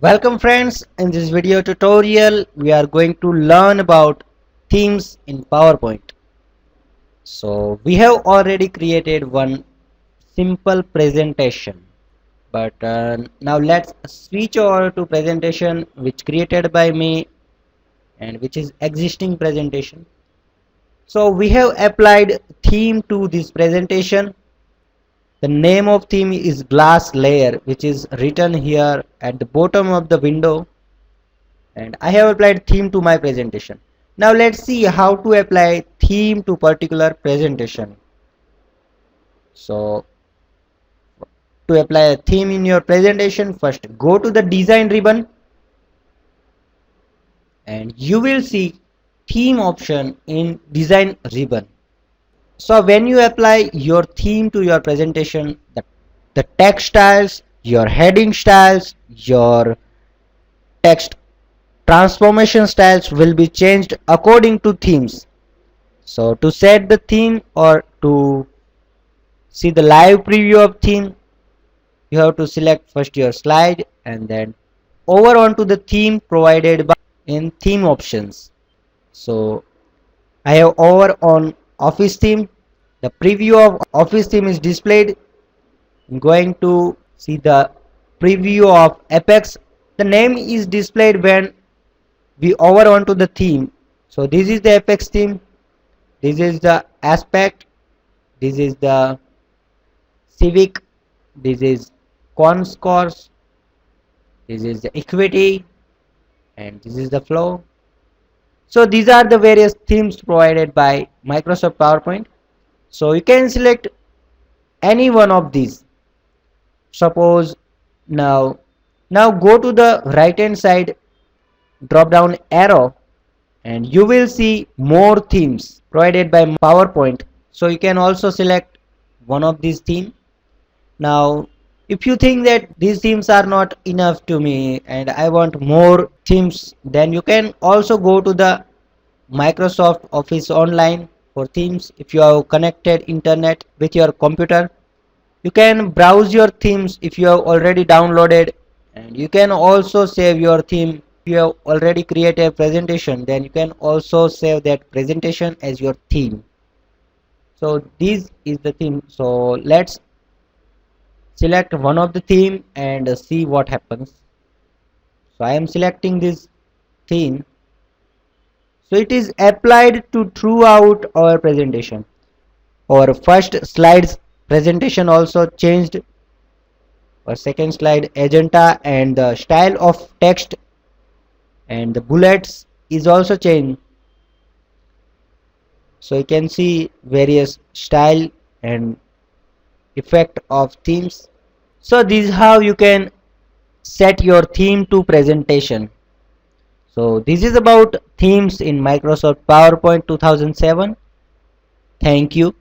Welcome friends, in this video tutorial we are going to learn about themes in PowerPoint. So we have already created one simple presentation, but now let's switch over to presentation which created by me and which is existing presentation. So we have applied theme to this presentation. The name of theme is glass layer, which is written here at the bottom of the window, and I have applied theme to my presentation. Now let's see how to apply theme to particular presentation. So to apply a theme in your presentation, first go to the design ribbon and you will see theme option in design ribbon. So when you apply your theme to your presentation, the text styles, your heading styles, your text transformation styles will be changed according to themes. So to set the theme or to see the live preview of theme, you have to select first your slide and then over onto the theme provided by in theme options. So I have over on office theme. The preview of office theme is displayed. I'm going to see the preview of Apex. The name is displayed when we over onto the theme. So this is the Apex theme, this is the aspect, this is the civic, this is conscourse, this is the equity, and this is the flow. So these are the various themes provided by Microsoft PowerPoint. So you can select any one of these. Suppose now go to the right hand side drop down arrow and you will see more themes provided by PowerPoint. So you can also select one of these themes. Now if you think that these themes are not enough to me and I want more themes, then you can also go to the Microsoft Office Online for themes. If you have connected internet with your computer, you can browse your themes if you have already downloaded, and you can also save your theme. If you have already created a presentation, then you can also save that presentation as your theme. So this is the theme. So let's select one of the theme and see what happens. So I am selecting this theme. So it is applied to throughout our presentation. Our first slides presentation also changed. Our second slide agenda and the style of text and the bullets is also changed. So you can see various style and effect of themes. So this is how you can set your theme to presentation. So this is about themes in Microsoft PowerPoint 2007. Thank you.